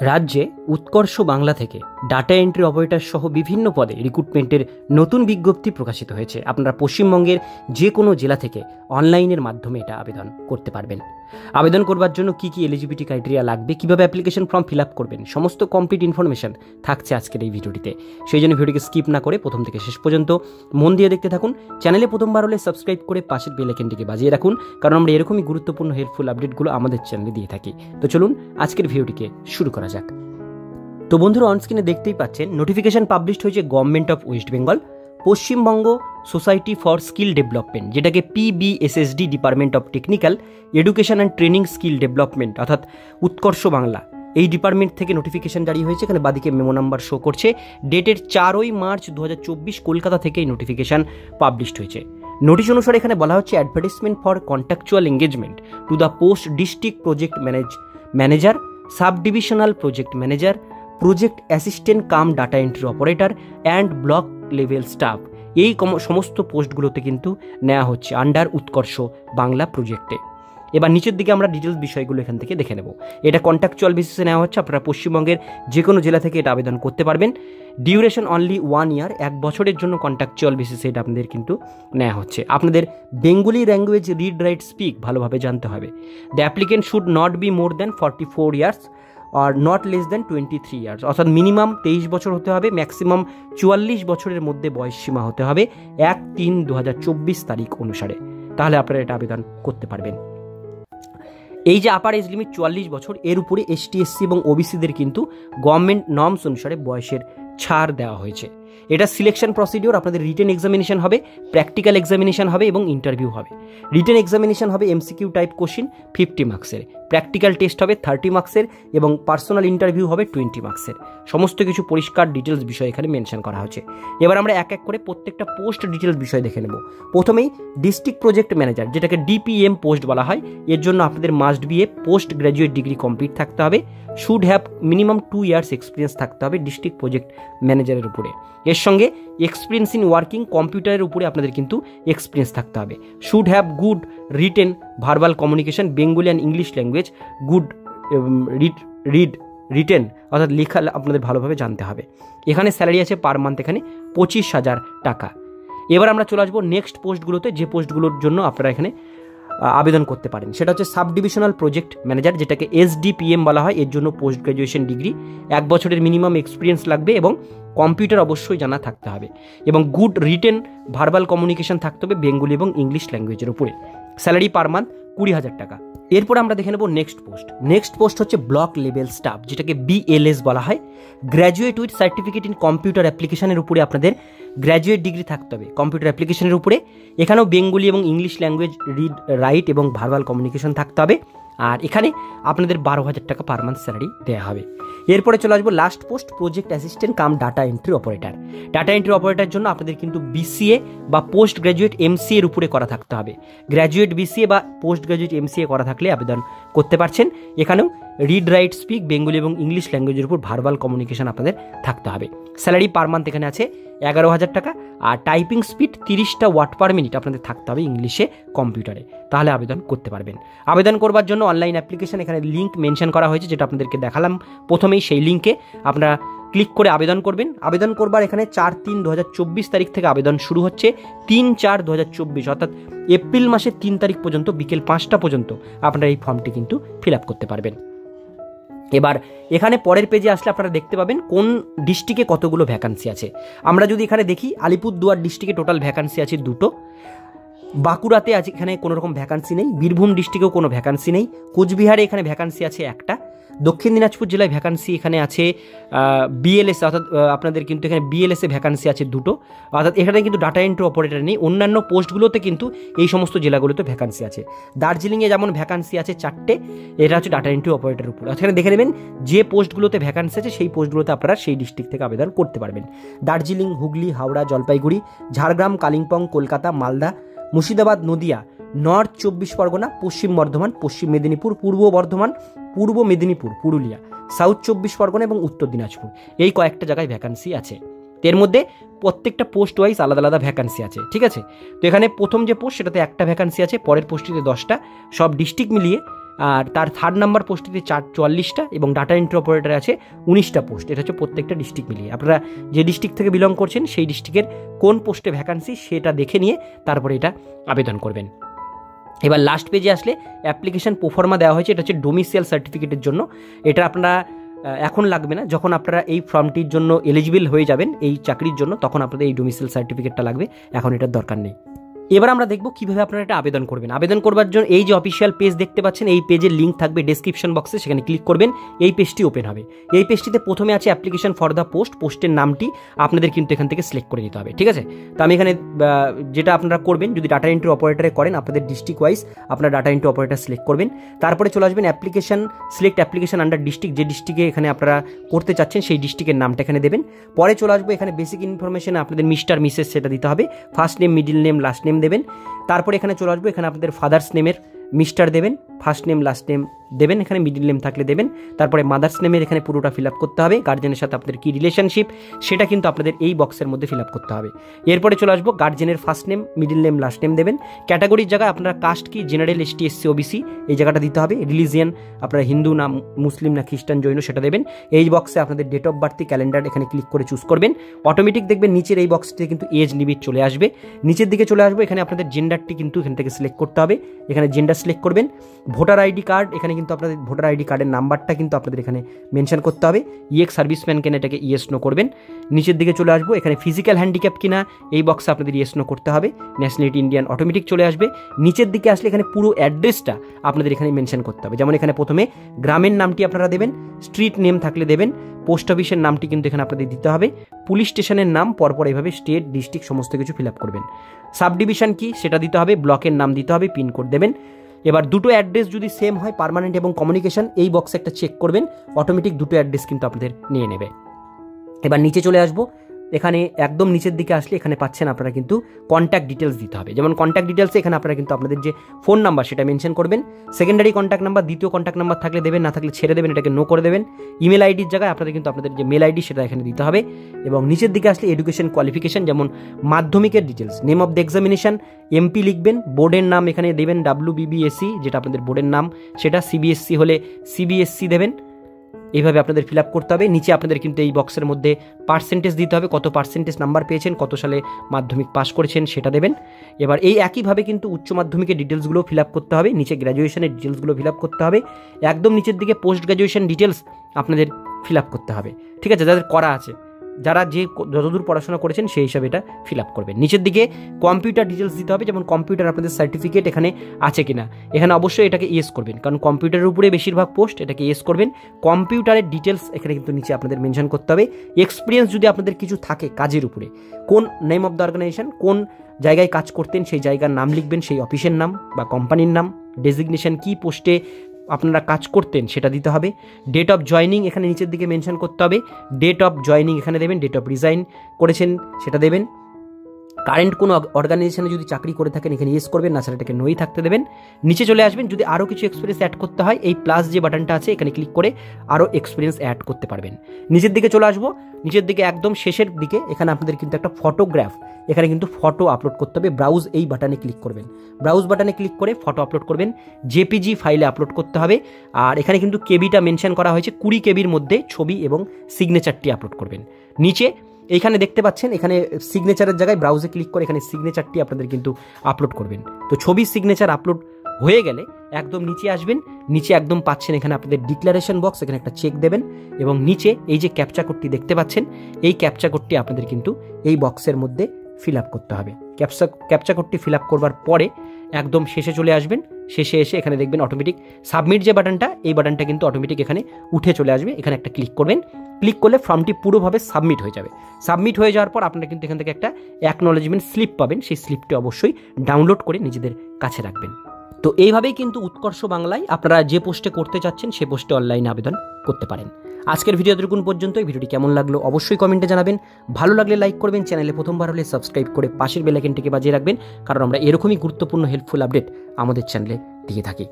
রাজ্যে উৎকর্ষ বাংলা থেকে ডাটা এন্ট্রি অপারেটর সহ বিভিন্ন পদে রিক্রুটমেন্টের নতুন বিজ্ঞপ্তি প্রকাশিত হয়েছে। আপনারা পশ্চিমবঙ্গের যে কোনো জেলা থেকে অনলাইনের মাধ্যমে এটা আবেদন করতে পারবেন। আবেদন করবার জন্য কী কী এলিজিবিলিটি ক্রাইটেরিয়া লাগবে, কীভাবে অ্যাপ্লিকেশন ফর্ম ফিল আপ করবেন, সমস্ত কমপ্লিট ইনফরমেশন থাকছে আজকের এই ভিডিওটিতে। সেই জন্য ভিডিওকে স্কিপ না করে প্রথম থেকে শেষ পর্যন্ত মন দিয়ে দেখতে থাকুন। চ্যানেলে প্রথমবার হলে সাবস্ক্রাইব করে পাশের বেল আইকনটিকে বাজিয়ে রাখুন, কারণ আমরা এরকমই গুরুত্বপূর্ণ হেল্পফুল আপডেটগুলো আমাদের চ্যানেলে দিয়ে থাকি। তো চলুন আজকের ভিডিওটিকে শুরু করা যাক। তো বন্ধুরা, অনস্ক্রিনে দেখতেই পাচ্ছেন নোটিফিকেশন পাবলিশড হয়েছে government of West Bengal, Paschimbanga society for skill development, যেটাকে PBSSD department of technical education and training skill development, অর্থাৎ উৎকর্ষ বাংলা, এই ডিপার্টমেন্ট থেকে নোটিফিকেশন জারি হয়েছে। এখানে বাদিকে মেমো নাম্বার শো করছে, ডেটের 4 মার্চ 2024 কলকাতা থেকে এই নোটিফিকেশন পাবলিশড হয়েছে। নোটিশ অনুসারে এখানে বলা হচ্ছে advertisement for contractual engagement to the post district project manager, sub divisional project manager, project assistant cum data entry operator and block level staff. এই সমস্ত পোস্টগুলোতে কিন্তু নেওয়া হচ্ছে আন্ডার উৎকর্ষ বাংলা প্রজেক্টে। এবার নিচের দিকে আমরা ডিটেলস বিষয়গুলো এখান থেকে দেখে নেব। এটা কন্ট্রাকচুয়াল বেসিসে নেওয়া হচ্ছে। আপনারা পশ্চিমবঙ্গের যে কোনো জেলা থেকে এটা আবেদন করতে পারবেন। ডিউরেশন অনলি 1 ইয়ার, 1 বছরের জন্য কন্ট্রাকচুয়াল বেসিসে এটা আপনাদের কিন্তু নেওয়া হচ্ছে। আপনাদের Bengali language read write speak ভালোভাবে জানতে হবে। The applicant should not be more than 44 years are not less than 23 years, অর্থাৎ মিনিমাম 23 বছর হতে হবে, ম্যাক্সিমাম 44 বছরের মধ্যে বয়স সীমা হতে হবে 1/3/2024 তারিখ অনুসারে। তাহলে আপনারা এটা আবেদন করতে পারবেন। এই যে আপার এজ লিমিট 44 বছর, এর উপরে ST SC এবং OBCদের কিন্তু গভর্নমেন্ট নর্মস অনুসারে বয়সের ছাড় দেওয়া হয়েছে। এটা সিলেকশন প্রসিডিওর, আপনাদের রিটেন এক্সামিনেশন হবে, প্র্যাকটিক্যাল এক্সামিনেশন হবে এবং ইন্টারভিউ হবে। রিটেন এক্সামিনেশন হবে MCQ টাইপ কোশ্চিন 50 মার্কসের, প্র্যাকটিক্যাল টেস্ট হবে 30 মার্কসের এবং পার্সোনাল ইন্টারভিউ হবে 20 মার্কসের। সমস্ত কিছু পরিষ্কার ডিটেলস বিষয় এখানে মেনশন করা হচ্ছে। এবার আমরা এক এক করে প্রত্যেকটা পোস্ট ডিটেলস বিষয় দেখে নেব। প্রথমেই ডিস্ট্রিক্ট প্রজেক্ট ম্যানেজার, যেটাকে DPM পোস্ট বলা হয়, এর জন্য আপনাদের must B A post graduate degree complete থাকতে হবে, should have minimum 2 years experience থাকতে হবে ডিস্ট্রিক্ট প্রজেক্ট ম্যানেজারের উপরে। এর সঙ্গে এক্সপিরিয়েন্স ইন ওয়ার্কিং কম্পিউটারের উপরে আপনাদের কিন্তু এক্সপিরিয়েন্স থাকতে হবে। Should have good written verbal communication Bengali and English language, good written অর্থাৎ লেখা আপনাদের ভালোভাবে জানতে হবে। এখানে স্যালারি আছে পার মান্থ এখানে 25,000 টাকা। এবার আমরা চলে আসবো নেক্সট পোস্টগুলোতে, যে পোস্টগুলোর জন্য আপনারা এখানে আবেদন করতে পারেন। সেটা হচ্ছে সাব ডিভিশনাল প্রজেক্ট ম্যানেজার, যেটাকে SDPM বলা হয়। এর জন্য পোস্ট গ্র্যাজুয়েশন ডিগ্রি, 1 বছরের মিনিমাম এক্সপিরিয়েন্স লাগবে এবং কম্পিউটার অবশ্যই জানা থাকতে হবে এবং গুড রিটেন ভার্বাল কমিউনিকেশন থাকতে হবে বেঙ্গলি এবং ইংলিশ ল্যাঙ্গুয়েজের উপরে। স্যালারি পার মান্থ 20,000 টাকা। এরপর আমরা দেখে নেব নেক্সট পোস্ট হচ্ছে ব্লক লেভেল স্টাফ, যেটাকে BLS বলা হয়। Graduate with certificate in computer অ্যাপ্লিকেশনের উপরে আপনাদের গ্র্যাজুয়েট ডিগ্রি থাকতে হবে কম্পিউটার অ্যাপ্লিকেশনের উপরে। এখানেও বেঙ্গলি এবং ইংলিশ ল্যাঙ্গুয়েজ রিড রাইট এবং ভার্বাল কমিউনিকেশন থাকতে হবে। আর এখানে আপনাদের 12,000 টাকা পার মান্থ স্যালারি দেওয়া হবে। এরপরে চলে আসবো last post, project assistant cum data entry operator. Data entry operator জন্য আপনাদের কিন্তু BCA বা পোস্ট গ্র্যাজুয়েট MCA এর উপরে করা থাকতে হবে। গ্র্যাজুয়েট BCA বা পোস্ট গ্র্যাজুয়েট MCA করা থাকলে আবেদন করতে পারছেন। এখানেও রিড রাইট স্পিক বেঙ্গলি এবং ইংলিশ ল্যাঙ্গুয়েজের উপর ভার্বাল কমিউনিকেশন আপনাদের থাকতে হবে। স্যালারি পার মান্থ এখানে আছে 11,000 টাকা। আর টাইপিং স্পিড 30টা ওয়ার্ড পার মিনিট আপনাদের থাকতে হবে ইংলিশে কম্পিউটারে, তাহলে আবেদন করতে পারবেন। আবেদন করবার জন্য অনলাইন অ্যাপ্লিকেশন এখানে লিঙ্ক মেনশন করা হয়েছে, যেটা আপনাদেরকে দেখালাম প্রথমেই। সেই লিঙ্কে আপনারা ক্লিক করে আবেদন করবেন। আবেদন করবার এখানে 4/3/2024 তারিখ থেকে আবেদন শুরু হচ্ছে, 3/4/2024 অর্থাৎ এপ্রিল মাসের 3 তারিখ পর্যন্ত বিকেল 5টা পর্যন্ত আপনারা এই ফর্মটি কিন্তু ফিল আপ করতে পারবেন। এবার এখানে পরের পেজে আসলে আপনারা দেখতে পাবেন কোন ডিস্ট্রিক্টে কতগুলো ভ্যাকান্সি আছে। আমরা যদি এখানে দেখি, আলিপুরদুয়ার ডিস্ট্রিক্টে টোটাল ভ্যাকান্সি আছে 2টো, বাঁকুড়াতে আছে এখানে কোনো রকম ভ্যাকান্সি নেই, বীরভূম ডিস্ট্রিক্টেও কোনো ভ্যাকান্সি নেই, কোচবিহারে এখানে ভ্যাকান্সি আছে 1টা, দক্ষিণ দিনাজপুর জেলায় ভ্যাকান্সি এখানে আছে BLS, অর্থাৎ আপনাদের কিন্তু এখানে BLS এ ভ্যাকান্সি আছে 2টো, অর্থাৎ এখানে কিন্তু ডাটা এন্ট্রি অপারেটর নেই। অন্যান্য পোস্টগুলোতে কিন্তু এই সমস্ত জেলাগুলোতে ভ্যাকান্সি আছে। দার্জিলিংয়ে যেমন ভ্যাকান্সি আছে 4টে, এটা হচ্ছে ডাটা এন্ট্রি অপারেটরের উপর। এখানে দেখে নেবেন যে পোস্টগুলোতে ভ্যাকান্সি আছে সেই পোস্টগুলোতে আপনারা সেই ডিস্ট্রিক্ট থেকে আবেদন করতে পারবেন। দার্জিলিং, হুগলি, হাওড়া, জলপাইগুড়ি, ঝাড়গ্রাম, কালিম্পং, কলকাতা, মালদা, মুর্শিদাবাদ, নদিয়া, নর্থ 24 পরগনা, পশ্চিম বর্ধমান, পশ্চিম মেদিনীপুর, পূর্ব বর্ধমান, পূর্ব মেদিনীপুর, পুরুলিয়া, সাউথ 24 পরগনা এবং উত্তর দিনাজপুর, এই কয়েকটা জায়গায় ভ্যাকান্সি আছে। এর মধ্যে প্রত্যেকটা পোস্ট ওয়াইজ আলাদা আলাদা ভ্যাকান্সি আছে, ঠিক আছে। তো এখানে প্রথম যে পোস্ট সেটাতে 1টা ভ্যাকান্সি আছে, পরের পোস্টটিতে 10টা, সব ডিস্ট্রিক্ট মিলিয়ে আর তার 3rd নাম্বার পোস্টটিতে 44টা এবং ডাটা এন্ট্রি অপারেটরে আছে 19টা পোস্ট। এটা হচ্ছে প্রত্যেকটা ডিস্ট্রিক্ট মিলিয়ে। আপনারা যে ডিস্ট্রিক্ট থেকে বিলং করছেন সেই ডিস্ট্রিক্টের কোন পোস্টে ভ্যাকান্সি সেটা দেখে নিয়ে তারপরে এটা আবেদন করবেন। এবার লাস্ট পেজে আসলে অ্যাপ্লিকেশন প্রোফর্মা দেওয়া হয়েছে, এটা হচ্ছে ডোমিসাইল সার্টিফিকেটের জন্য। এটা আপনারা এখন লাগবে না, যখন আপনারা এই ফর্মটির জন্য এলিজিবল হয়ে যাবেন এই চাকরির জন্য তখন আপনাদের এই ডোমিসাইল সার্টিফিকেটটা লাগবে, এখন এটার দরকার নেই। এবার আমরা দেখব কিভাবে আপনারা এটা আবেদন করবেন। আবেদন করবার জন্য এই যে অফিসিয়াল পেজ দেখতে পাচ্ছেন, এই পেজের লিঙ্ক থাকবে ডেসক্রিপশন বক্সে, সেখানে ক্লিক করবেন, এই পেজটি ওপেন হবে। এই পেজটিতে প্রথমে আছে অ্যাপ্লিকেশন ফর দ্য পোস্ট, পোস্টের নামটি আপনাদের কিন্তু এখান থেকে সিলেক্ট করে নিতে হবে, ঠিক আছে। তো আমি এখানে যেটা আপনারা করবেন, যদি ডাটা এন্ট্রি অপারেটরে করেন আপনাদের ডিস্ট্রিক্ট ওয়াইজ আপনারা ডাটা এন্ট্রি অপারেটর সিলেক্ট করবেন। তারপরে চলে আসবেন application, select application under district, যে ডিস্ট্রিক্টে এখানে আপনারা করতে চাচ্ছেন সেই ডিস্ট্রিক্টের নামটা এখানে দেবেন। পরে চলে আসবো এখানে বেসিক ইনফরমেশন, আপনাদের মিস্টার মিসেস সেটা দিতে হবে, first name, middle name, last name দেবেন। তারপরে এখানে চলে আসবো, এখানে আপনাদের ফাদার্স নেমের মিস্টার দেবেন, ফার্স্ট নেম লাস্ট নেম দেবেন, এখানে মিডিল নেম থাকলে দেবেন। তারপরে মাদার্স নেমের এখানে পুরোটা ফিল আপ করতে হবে, গার্জেনের সাথে আপনাদের কী রিলেশনশিপ সেটা কিন্তু আপনাদের এই বক্সের মধ্যে ফিল আপ করতে হবে। এরপরে চলে আসবো গার্জেনের first name, middle name, last name দেবেন। ক্যাটাগরির জায়গায় আপনারা কাস্ট কি, জেনারেল, এসটি, এসসি, ওবিসি এই জায়গাটা দিতে হবে। রিলিজিয়ান আপনারা হিন্দু না মুসলিম না খ্রিস্টান জৈন সেটা দেবেন। এই বক্সে আপনাদের ডেট অফ বার্থ, ক্যালেন্ডার এখানে ক্লিক করে চুজ করবেন। অটোমেটিক দেখবেন নিচের এই বক্সটিতে কিন্তু এজ লিমিট চলে আসবে। নিচের দিকে চলে আসবো, এখানে আপনাদের জেন্ডারটি কিন্তু এখান থেকে সিলেক্ট করতে হবে, এখানে জেন্ডার সিলেক্ট করবেন। ভোটার আইডি কার্ড, এখানে কিন্তু আপনাদের ভোটার আইডি কার্ডের নাম্বারটা কিন্তু আপনাদের এখানে মেনশন করতে হবে। ইএক্স সার্ভিসম্যান কেন এটাকে ইয়েস নো করবেন। নিচের দিকে চলে আসবো, এখানে ফিজিক্যাল হ্যান্ডিক্যাপ কিনা এই বক্সে আপনাদের ইয়েস নো করতে হবে। ন্যাশনালিটি ইন্ডিয়ান অটোমেটিক চলে আসবে। নিচের দিকে আসলে এখানে পুরো অ্যাড্রেসটা আপনাদের এখানে মেনশন করতে হবে। যেমন এখানে প্রথমে গ্রামের নামটি আপনারা দেবেন, স্ট্রিট নেম থাকলে দেবেন, পোস্ট অফিসের নামটি কিন্তু এখানে আপনাদের দিতে হবে, পুলিশ স্টেশনের নাম, পরপর এইভাবে স্টেট, ডিস্ট্রিক্ট সমস্ত কিছু ফিল আপ করবেন। সাব ডিভিশন কি সেটা দিতে হবে, ব্লকের নাম দিতে হবে, পিনকোড দেবেন। এবার দুটো অ্যাড্রেস যদি সেম হয়, পার্মানেন্ট এবং কমিউনিকেশন, এই বক্সে একটা চেক করবেন, অটোমেটিক দুটো অ্যাড্রেস কিন্তু আপনাদের নিয়ে নেবে। এবার নিচে চলে আসবো, এখানে একদম নিচের দিকে আসলে এখানে পাচ্ছেন আপনারা কিন্তু কন্ট্যাক্ট ডিটেলস দিতে হবে। যেমন কন্ট্যাক্ট ডিটেলসে এখানে আপনারা কিন্তু আপনাদের যে ফোন নাম্বার সেটা মেনশন করবেন, সেকেন্ডারি কন্ট্যাক্ট নাম্বার, দ্বিতীয় কন্ট্যাক্ট নাম্বার থাকলে দেবেন, না থাকলে ছেড়ে দেবেন, এটাকে নো করে দেবেন। ইমেল আইডির জায়গায় আপনাদের কিন্তু আপনাদের যে মেল আইডি সেটা এখানে দিতে হবে। এবং নিচের দিকে আসলে এডুকেশন কোয়ালিফিকেশন, যেমন মাধ্যমিকের details, name of the examination, MP লিখবেন, বোর্ডের নাম এখানে দেবেন WBBSE যেটা আপনাদের বোর্ডের নাম, সেটা CBSE হলে CBSE দেবেন। এইভাবে আপনাদের ফিল আপ করতে হবে। নিচে আপনাদের কিন্তু এই বক্সের মধ্যে পার্সেন্টেজ দিতে হবে, কত পার্সেন্টেজ নাম্বার পেয়েছেন, কত সালে মাধ্যমিক পাস করেছেন সেটা দেবেন। এবার এই একইভাবে কিন্তু উচ্চ মাধ্যমিকের ডিটেলসগুলো ফিল আপ করতে হবে, নিচে গ্র্যাজুয়েশনের ডিটেলসগুলো ফিল আপ করতে হবে, একদম নিচের দিকে পোস্ট গ্র্যাজুয়েশন ডিটেলস আপনাদের ফিল আপ করতে হবে, ঠিক আছে, যাদের করা আছে, যারা যে যতদূর পড়াশোনা করেছেন সেই হিসাবে এটা ফিল আপ করবেন। নিচের দিকে কম্পিউটার ডিটেলস দিতে হবে, যেমন কম্পিউটার আপনাদের সার্টিফিকেট এখানে আছে কিনা, এখানে অবশ্যই এটাকে ইয়েস করবেন, কারণ কম্পিউটারের উপরে বেশিরভাগ পোস্ট, এটাকে ইয়েস করবেন। কম্পিউটারের ডিটেলস এখানে কিন্তু নিচে আপনাদের মেনশন করতে হবে। এক্সপিরিয়েন্স যদি আপনাদের কিছু থাকে কাজের উপরে, কোন নেম অফ দ্য অর্গানাইজেশন, কোন জায়গায় কাজ করতেন সেই জায়গার নাম লিখবেন, সেই অফিসের নাম বা কোম্পানির নাম, ডেজিগনেশন কি পোস্টে আপনারা কাজ করতেন সেটা দিতে হবে। ডেট অফ জয়নিং এখানে নিচের দিকে মেনশন করতে হবে, ডেট অফ জয়নিং এখানে দেবেন, ডেট অফ রিজাইন করেছেন সেটা দেবেন। কারেন্ট কোনো অর্গানাইজেশনে যদি চাকরি করে থাকেন এখানে ইয়েস করবেন, না সেটাকে নই থাকতে দেবেন। নিচে চলে আসবেন, যদি আরও কিছু এক্সপিরিয়েন্স অ্যাড করতে হয় এই প্লাস যে বাটনটা আছে এখানে ক্লিক করে আরও এক্সপিরিয়েন্স অ্যাড করতে পারবেন। নিচের দিকে চলে আসবো, নিচের দিকে একদম শেষের দিকে এখানে আপনাদের কিন্তু একটা ফটোগ্রাফ, এখানে কিন্তু ফটো আপলোড করতে হবে। ব্রাউজ এই বাটনে ক্লিক করবেন, ব্রাউজ বাটনে ক্লিক করে ফটো আপলোড করবেন, জেপিজি ফাইলে আপলোড করতে হবে। আর এখানে কিন্তু কেবিটা মেনশন করা হয়েছে, 20 কেবির মধ্যে ছবি এবং সিগনেচারটি আপলোড করবেন। নিচে এইখানে দেখতে পাচ্ছেন, এখানে সিগনেচারের জায়গায় ব্রাউজে ক্লিক করে এখানে সিগনেচারটি আপনাদের কিন্তু আপলোড করবেন। তো ছবি সিগনেচার আপলোড হয়ে গেলে একদম নিচে আসবেন, নিচে একদম পাচ্ছেন এখানে আপনাদের ডিক্লারেশন বক্স, এখানে একটা চেক দেবেন এবং নিচে এই যে ক্যাপচা কোডটি দেখতে পাচ্ছেন এই ক্যাপচা কোডটি আপনাদের কিন্তু এই বক্সের মধ্যে ফিল আপ করতে হবে। ক্যাপচা কোডটি ফিল আপ করবার পরে একদম শেষে চলে আসবেন, শেষে এসে এখানে দেখবেন অটোমেটিক সাবমিট যে বাটনটা, এই বাটনটা কিন্তু অটোমেটিক এখানে উঠে চলে আসবে, এখানে একটা ক্লিক করবেন। ক্লিক করলে ফর্মটি পুরোভাবে সাবমিট হয়ে যাবে। সাবমিট হয়ে যাওয়ার পর আপনারা কিন্তু এখান থেকে একটা অ্যাকনোলেজমেন্ট স্লিপ পাবেন, সেই স্লিপটি অবশ্যই ডাউনলোড করে নিজেদের কাছে রাখবেন। তো এইভাবেই কিন্তু উৎকর্ষ বাংলায় আপনারা যে পোস্টে করতে চাচ্ছেন সে পোস্টে অনলাইনে আবেদন করতে পারেন। আজকের ভিডিও এতটুকুন পর্যন্ত। এই ভিডিওটি কেমন লাগলো অবশ্যই কমেন্টে জানাবেন, ভালো লাগলে লাইক করবেন, চ্যানেলে প্রথমবার হলে সাবস্ক্রাইব করে পাশের বেল আইকনটিকে বাজিয়ে রাখবেন, কারণ আমরা এরকমই গুরুত্বপূর্ণ হেল্পফুল আপডেট আমাদের চ্যানেলে দিয়ে থাকি।